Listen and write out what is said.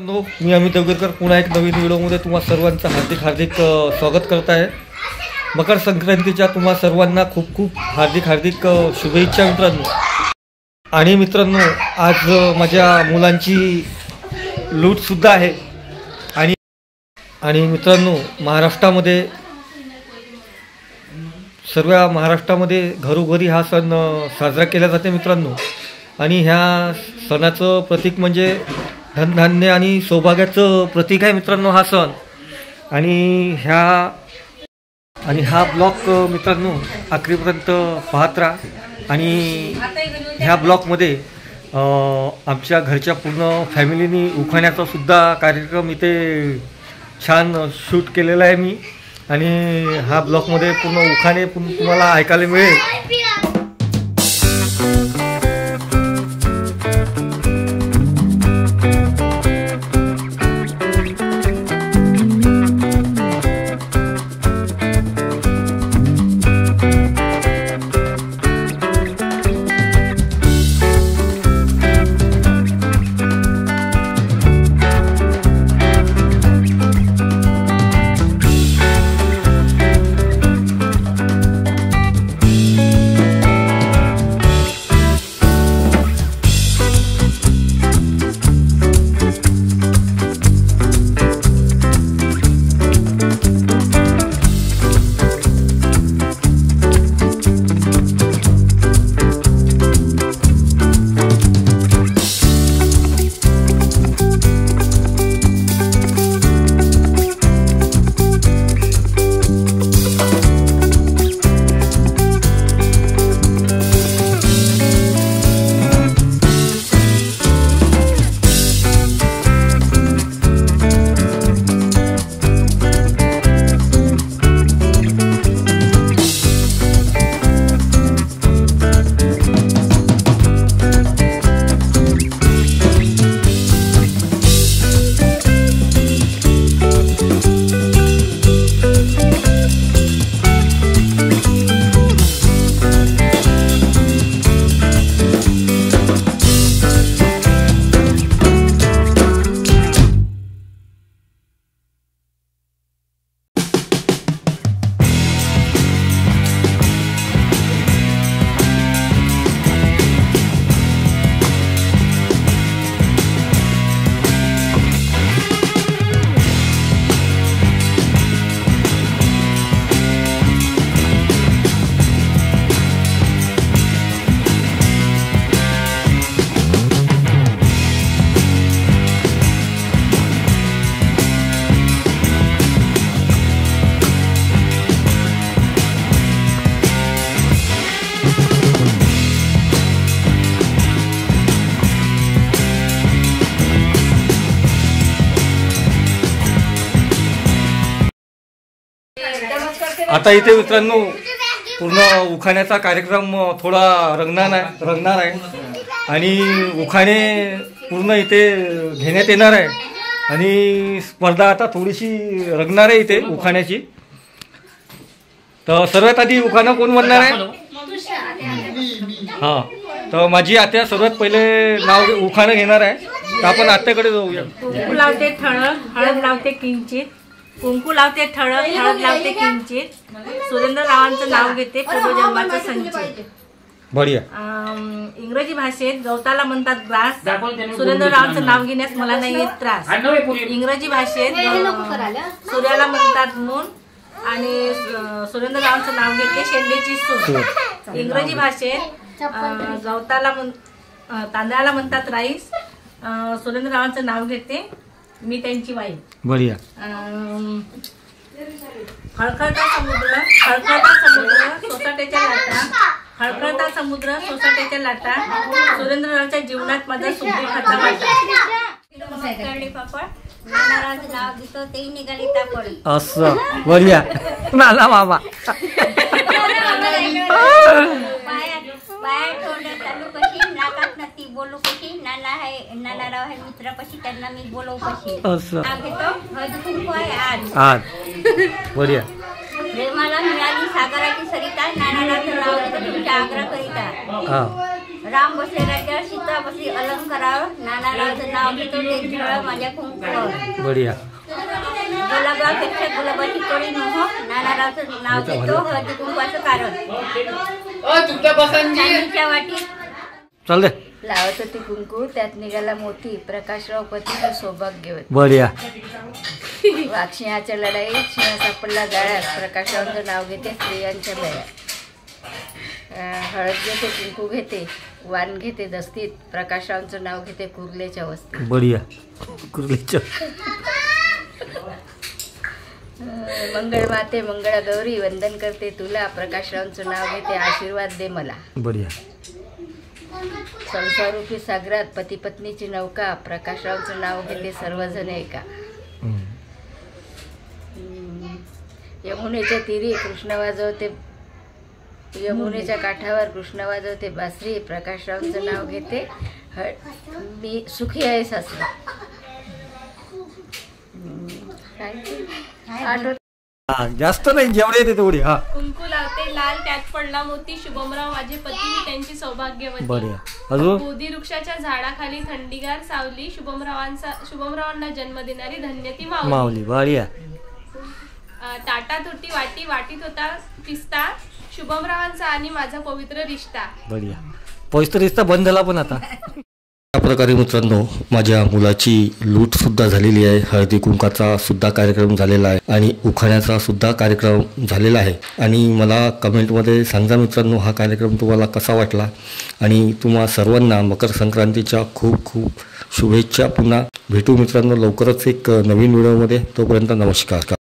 मित्रांनो, मी अमित देवगिरकर पुन्हा एक नवीन व्हिडिओमध्ये तुम्हा सर्वांचं हार्दिक स्वागत करत आहे। मकर संक्रांतीच्या तुम्हा सर्वांना खूप खूप हार्दिक शुभेच्छा मित्रांनो। आणि मित्रांनो, आज माझ्या मुलांची लूटसुद्धा आहे आणि मित्रांनो, सर्व महाराष्ट्रामध्ये घरोघरी हा सण साजरा केला जाते मित्रांनो। आणि ह्या सणाचं प्रतीक म्हणजे धनधान्य आणि सौभाग्याचं प्रतीक आहे मित्रांनो हा सण। आणि हा ब्लॉग मित्रांनो आखरीपर्यंत पाहत राहा। आणि ह्या ब्लॉगमध्ये आमच्या घरच्या पूर्ण फॅमिलीनी उखाण्याचा सुद्धा कार्यक्रम इथे छान शूट केलेला आहे मी। आणि हा ब्लॉगमध्ये पूर्ण उखाणे तुम्हाला ऐकायला मिळेल। आता इथे मित्रांनो पूर्ण उखाण्याचा कार्यक्रम थोडा रंगणार आहे आणि उखाणे पूर्ण इथे घेण्यात येणार आहे। आणि स्पर्धा आता थोडीशी रंगणार आहे इथे उखाण्याची। तर सर्वात आधी उखाणं कोण म्हणणार आहे? हां, तर माझी आत्या सर्वात पहिले नाव उखाणं घेणार आहे। तर आपण आत्याकडे जाऊया। कुंकू लावते ठळक, हळद लावते किंचित, कुंकू लावते ठळक, हळद लावते किंचित, सुरेंद्ररावांचं नाव घेते पूर्वजन्माचं संचित। बढिया। इंग्रजी भाषेत गवताला म्हणतात ग्रास, सुरेंद्ररावांचं नाव घेण्यास मला नाही येत त्रास। इंग्रजी भाषेत सूर्याला म्हणतात मून आणि सुरेंद्ररावांचं नाव घेते शेंडेची सून। इंग्रजी भाषेत तांदळाला म्हणतात राईस, सुरेंद्ररावांचं नाव घेते मी त्यांची वाईफ। बढिया। खळखळता समुद्र सोसाट्याच्या लाटा, खळखळता समुद्र सोसाट्याच्या लाटा, सुरेंद्ररावांच्या जीवनात माझा सुखदुःखाचा वाटा। नानारावांचं नाव घेतो ते निघाली तापड। असं बढिया नाला बाबा। पाया तोंड चालू कशी, नाकात नती बोलू कशी, नानाराव आहे मित्रापाशी त्यांना मी बोलवू कशी। नाव घेतो हळद कुंकू आहे आज। बढिया। प्रेमाला मिळाली सागराची सरिता, नानारावचं नाव घेतो तुमच्या आग्रह करिता। राम बसले राज्यावर, सीता बसली अलंकारावर, नानारावचं नाव घेतो ते झळ माझ्या कुंकू बढिया. गुलाबापेक्षा गुलाबाची कळी न हो, नानारावचं नाव घेतो हळदी कुंकवाचं कारण. चांदीच्या वाटीत चल दे. लावत होती कुंकू, त्यात निघाला मोती. प्रकाशराव पतीचं सौभाग्यवती. बढिया. वाघसिंहाच्या लढाईत सिंह सापडला जाळ्यात. प्रकाशरावांचं नाव घेते स्त्रियांच्या मेळ्यात. हळद घेते, कुंकू घेते, वाण घेते दस्तीत. प्रकाशरावांचं नाव घेते कुर्लेच्या वस्तीत. बढिया. कुर्लेच्या. मंगळ माते मंगळा गौरी, वंदन करते तुला. प्रकाशरावांचं नाव घेते आशीर्वाद दे मला. बढिया. संसारूपी सागरात पती पत्नीची नौका. प्रकाशरावांचं नाव घेते सर्वजण ऐका. यमुनेच्या तीरी कृष्ण वाजवते, यमुनेच्या काठावर कृष्ण वाजवते बासरी. प्रकाशरावांचं नाव घेते मी सुखी आहे सासरी. जास्त नाही, जेवढे येते तेवढे. हा. कुंकू लावते लाल, त्यात पडला मोती. शुभमराव माझे पती, त्यांची सौभाग्यवती. बढिया. अजून बोधी वृक्षाच्या झाडाखाली थंडीगार सावली. शुभमरावांना जन्म देणारी धन्य ती माऊली. बढिया. ताटात होती वाटी, वाटीत होता पिस्ता. शुभमरावांचा आणि माझा पवित्र रिश्ता. बढिया. पवित्र रिश्ता बंद झाला पण आता. अशा प्रकारे मित्रांनो, माझ्या मुलाची लूट सुद्धा झालेली आहे. हळदी कुंकाचा सुद्धा कार्यक्रम झालेला आहे आणि उखाण्याचा सुद्धा कार्यक्रम झालेला आहे. आणि मला कमेंटमध्ये सांगा मित्रांनो, हा कार्यक्रम तुम्हाला कसा वाटला. आणि तुम्हा सर्वांना मकर संक्रांतीच्या खूप खूप शुभेच्छा. पुन्हा भेटू मित्रांनो लवकरच एक नवीन व्हिडिओमध्ये. तोपर्यंत नमस्कार.